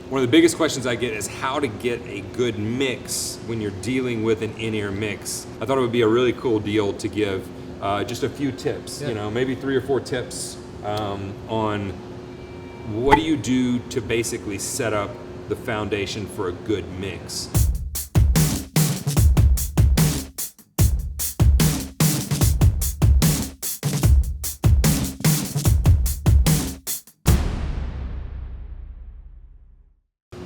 one of the biggest questions I get is how to get a good mix when you're dealing with an in-ear mix. I thought it would be a really cool deal to give just a few tips, maybe 3 or 4 tips on what do you do to basically set up the foundation for a good mix.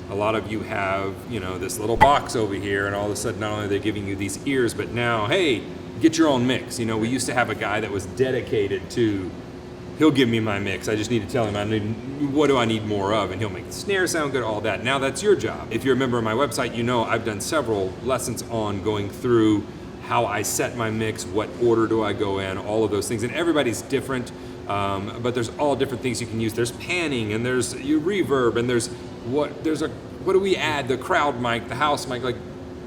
A lot of you have, this little box over here, and all of a sudden not only are they giving you these ears, but now, hey, get your own mix. We used to have a guy that was dedicated to, he'll give me my mix. I just need to tell him, what do I need more of? And he'll make the snare sound good, all that. Now that's your job. If you're a member of my website, I've done several lessons on going through how I set my mix, what order do I go in, all of those things. And everybody's different, but there's all different things you can use. There's panning, and there's reverb, and what do we add? The crowd mic, the house mic, like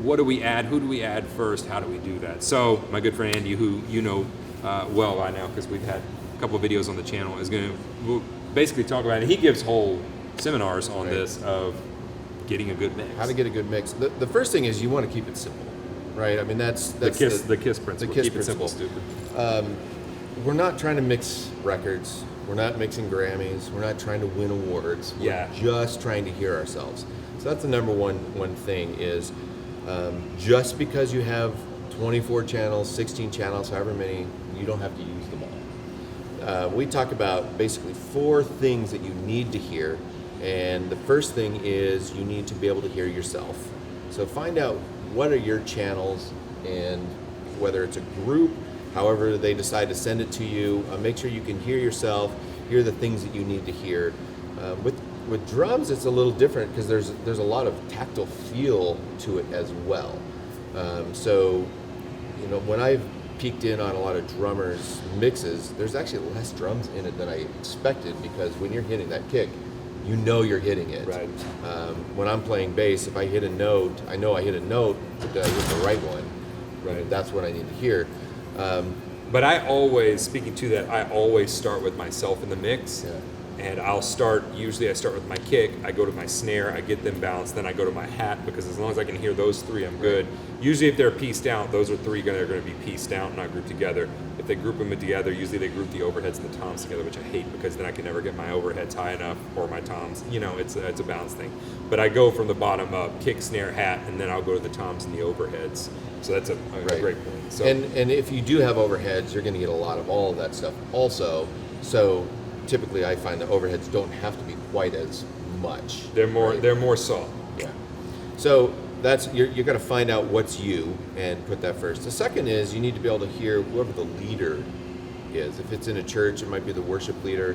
what do we add? Who do we add first? How do we do that? So my good friend Andy, who well by now because we've had a couple of videos on the channel, is going to basically talk about it. He gives whole seminars on this of getting a good mix. How to get a good mix. The first thing is you want to keep it simple, right? I mean that's the KISS principle. The KISS keep principle. It simple, stupid. We're not trying to mix records. We're not mixing Grammys. We're not trying to win awards. We're just trying to hear ourselves. So that's the number one thing is just because you have 24 channels, 16 channels, however many, you don't have to use them all. We talk about basically 4 things that you need to hear. And the first thing is you need to be able to hear yourself. So find out what are your channels, and whether it's a group, however they decide to send it to you, make sure you can hear yourself, hear the things that you need to hear. With drums, it's a little different because there's a lot of tactile feel to it as well. So, when I've peeked in on a lot of drummers' mixes, there's actually less drums in it than I expected, because when you're hitting that kick, you're hitting it. Right. When I'm playing bass, if I hit a note, I know I hit a note, but did I hit the right one? Right. That's what I need to hear. But I always start with myself in the mix. Yeah. And usually I start with my kick, I go to my snare, I get them balanced, then I go to my hat, because as long as I can hear those 3, I'm good. Usually if they're pieced out, those are 3 that are going to be pieced out, not grouped together. If they group them together, usually they group the overheads and the toms together, which I hate, because then I can never get my overheads high enough, or my toms, it's a balance thing. But I go from the bottom up, kick, snare, hat, and then I'll go to the toms and the overheads. So that's a great point. So, and if you do have overheads, you're going to get a lot of all of that stuff also. So typically I find the overheads don't have to be quite as much. They're more soft. Yeah. So that's you got to find out what's you and put that first. The second is you need to be able to hear whoever the leader is. If it's in a church, it might be the worship leader,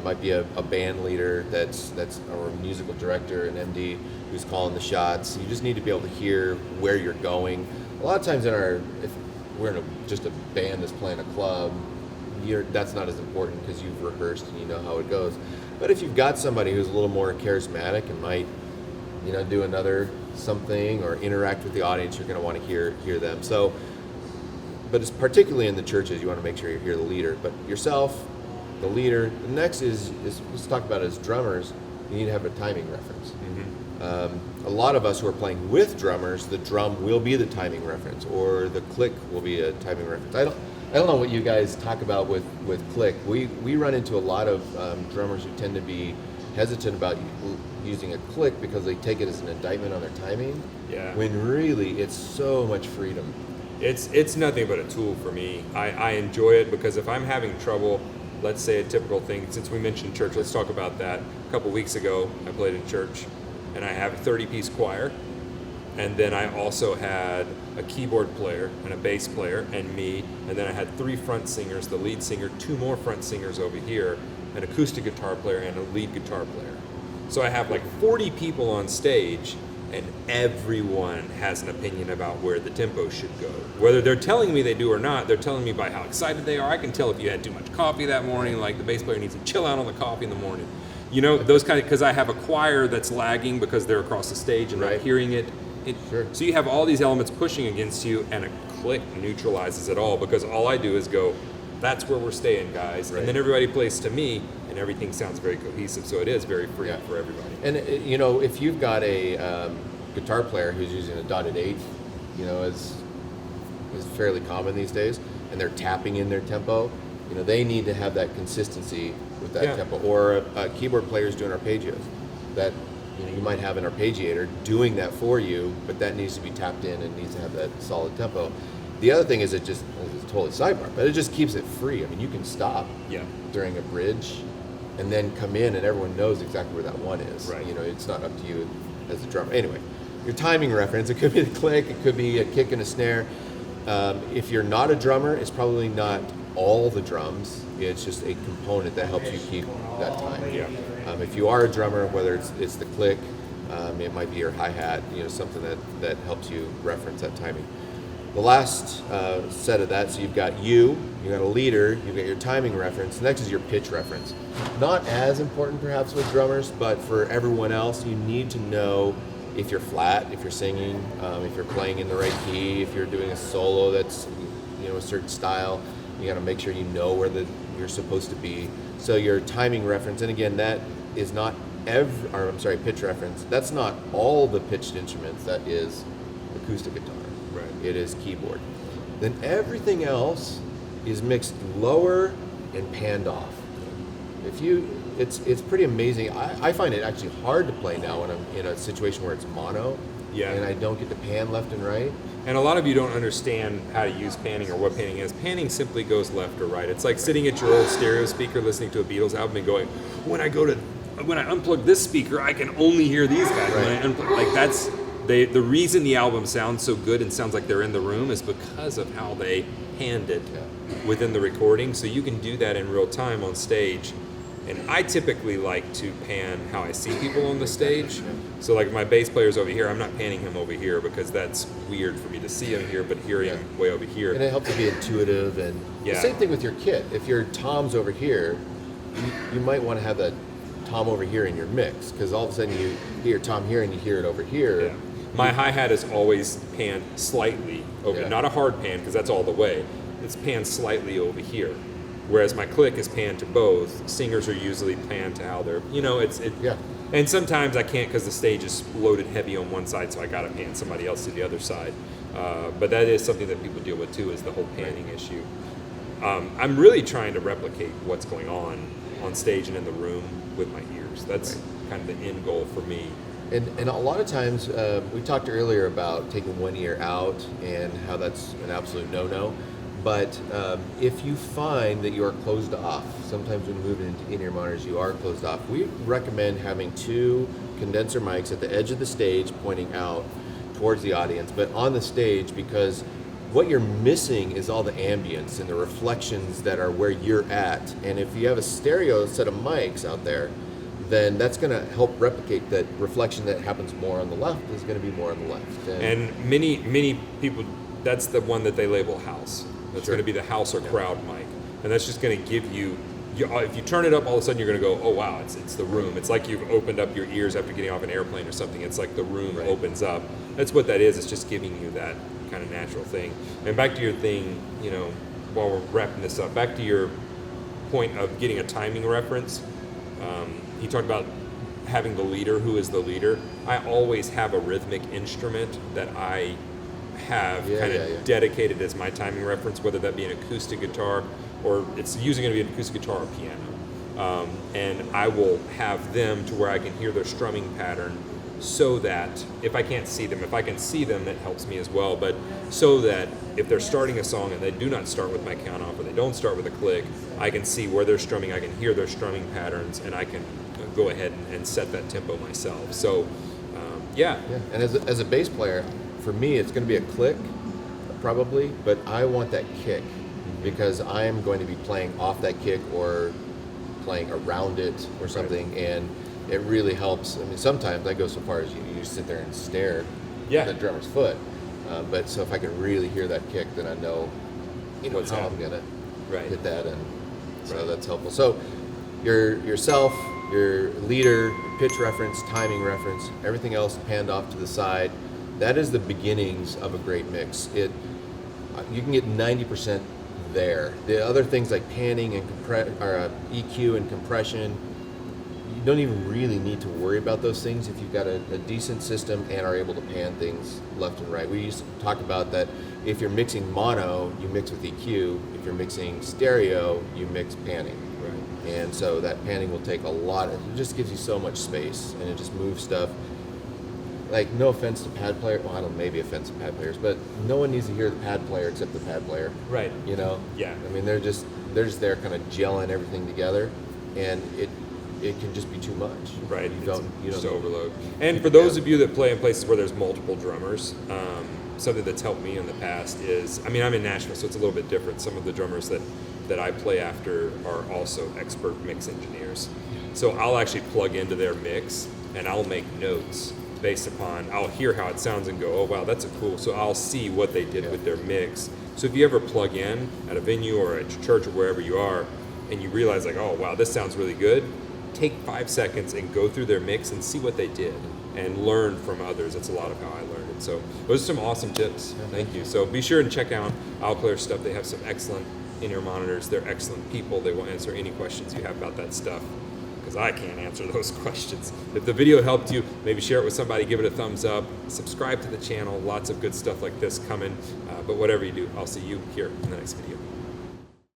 might be a band leader that's or a musical director, an MD who's calling the shots. You just need to be able to hear where you're going. A lot of times if we're in just a band that's playing a club, that's not as important because you've rehearsed and you know how it goes. But if you've got somebody who's a little more charismatic and might, do another something or interact with the audience, you're going to want to hear them. So, but it's particularly in the churches, you want to make sure you hear the leader. But yourself, the leader. The next is let's talk about it as drummers. You need to have a timing reference. Mm-hmm. A lot of us who are playing with drummers, the drum will be the timing reference, or the click will be a timing reference. I don't know what you guys talk about with click. We run into a lot of drummers who tend to be hesitant about using a click because they take it as an indictment on their timing. Yeah. When really it's so much freedom. It's nothing but a tool for me. I enjoy it because if I'm having trouble, let's say a typical thing, since we mentioned church, let's talk about that. A couple weeks ago, I played in church, and I have a 30-piece choir. And then I also had a keyboard player and a bass player and me. And then I had 3 front singers, the lead singer, 2 more front singers over here, an acoustic guitar player and a lead guitar player. So I have like 40 people on stage, and everyone has an opinion about where the tempo should go. Whether they're telling me they do or not, they're telling me by how excited they are. I can tell if you had too much coffee that morning, like the bass player needs to chill out on the coffee in the morning. Those kind of, because I have a choir that's lagging because they're across the stage and not hearing it. Sure. So you have all these elements pushing against you, and a click neutralizes it all, because all I do is go, that's where we're staying, guys. Right. And then everybody plays to me, and everything sounds very cohesive. So it is very free for everybody. And if you've got a guitar player who's using a dotted eighth, is fairly common these days, and they're tapping in their tempo, they need to have that consistency with that tempo. Or keyboard players doing arpeggios, that you might have an arpeggiator doing that for you, but that needs to be tapped in and needs to have that solid tempo. The other thing is it's totally sidebar, but it just keeps it free. I mean, you can stop during a bridge and then come in and everyone knows exactly where that one is. Right. It's not up to you as a drummer. Anyway, your timing reference, it could be the click, it could be a kick and a snare. If you're not a drummer, it's probably not all the drums. It's just a component that helps you keep that time. Yeah. If you are a drummer, whether it's the click, it might be your hi-hat, something that helps you reference that timing. The last set of that, so you've got you got a leader, you've got your timing reference. Next is your pitch reference. Not as important perhaps with drummers, but for everyone else, you need to know if you're flat, if you're singing, if you're playing in the right key, if you're doing a solo that's a certain style. You got to make sure you know where you're supposed to be. So your timing reference, and again, that is not pitch reference. That's not all the pitched instruments. That is acoustic guitar. Right. It is keyboard. Then everything else is mixed lower and panned off. It's pretty amazing. I find it actually hard to play now when I'm in a situation where it's mono. Yeah. And I don't get to pan left and right. And a lot of you don't understand how to use panning or what panning is. Panning simply goes left or right. It's like sitting at your old stereo speaker listening to a Beatles album and going, when I unplug this speaker, I can only hear these guys. Right. When I unplug, like that's the reason the album sounds so good and sounds like they're in the room is because of how they panned it within the recording. So you can do that in real time on stage. And I typically like to pan how I see people on the stage. So like my bass player's over here, I'm not panning him over here because that's weird for me to see him here, but hear him way over here. And it helps to be intuitive. And the same thing with your kit. If your tom's over here, you might want to have that tom over here in your mix, because all of a sudden you hear tom here and you hear it over here. Yeah. My hi-hat is always panned slightly over, not a hard pan because that's all the way. It's panned slightly over here. Whereas my click is panned to both. Singers are usually panned to how they're, And sometimes I can't because the stage is loaded heavy on one side, so I got to pan somebody else to the other side. But that is something that people deal with too, is the whole panning issue. I'm really trying to replicate what's going on stage and in the room with my ears. That's kind of the end goal for me. And a lot of times, we talked earlier about taking one ear out and how that's an absolute no-no. But if you find that you are closed off, sometimes when moving into in-ear monitors, you are closed off. We recommend having 2 condenser mics at the edge of the stage pointing out towards the audience, but on the stage, because what you're missing is all the ambience and the reflections that are where you're at. And if you have a stereo set of mics out there, then that's going to help replicate that reflection that happens more on the left is going to be more on the left. And many people, that's the one that they label house. That's going to be the house or crowd mic. And that's just going to give you, if you turn it up, all of a sudden you're going to go, oh wow, it's the room. It's like you've opened up your ears after getting off an airplane or something. It's like the room opens up. That's what that is. It's just giving you that kind of natural thing. And back to your thing, while we're wrapping this up, back to your point of getting a timing reference. He talked about having the leader. Who is the leader? I always have a rhythmic instrument that I have dedicated as my timing reference, whether that be an acoustic guitar or it's usually going to be an acoustic guitar or piano. And I will have them to where I can hear their strumming pattern, so that if I can't see them, if I can see them, that helps me as well. But so that if they're starting a song and they do not start with my count off or they don't start with a click, I can see where they're strumming, I can hear their strumming patterns, and I can go ahead and set that tempo myself. So, And as a bass player, for me, it's going to be a click, probably, but I want that kick because I am going to be playing off that kick or playing around it or something, and it really helps. I mean, sometimes I go so far as you sit there and stare at the drummer's foot, but so if I can really hear that kick, then I know how I'm going to hit that, and so that's helpful. So yourself, your leader, pitch reference, timing reference, everything else panned off to the side. That is the beginnings of a great mix. You can get 90% there. The other things like panning and EQ and compression, you don't even really need to worry about those things if you've got a decent system and are able to pan things left and right. We used to talk about that if you're mixing mono, you mix with EQ. If you're mixing stereo, you mix panning. Right. And so that panning will take a lot. It just gives you so much space, and it just moves stuff. Like, no offense to pad player. Well, I don't maybe offense to pad players, but no one needs to hear the pad player except the pad player. Right. You know? Yeah. I mean, they're just there kind of gelling everything together, and it can just be too much. Right. You don't just need- overload. And for those of you that play in places where there's multiple drummers, something that's helped me in the past is, I mean, I'm in Nashville, so it's a little bit different. Some of the drummers that I play after are also expert mix engineers. So I'll actually plug into their mix and I'll make notes based upon, I'll hear how it sounds and go, oh wow, that's cool. So I'll see what they did with their mix. So if you ever plug in at a venue or at your church or wherever you are and you realize like, oh wow, this sounds really good, take 5 seconds and go through their mix and see what they did and learn from others. That's a lot of how I learned it. So those are some awesome tips. Thank you. So be sure and check out Alclair stuff. They have some excellent in-ear monitors. They're excellent people. They will answer any questions you have about that stuff, because I can't answer those questions. If the video helped you, maybe share it with somebody, give it a thumbs up, subscribe to the channel. Lots of good stuff like this coming. But whatever you do, I'll see you here in the next video.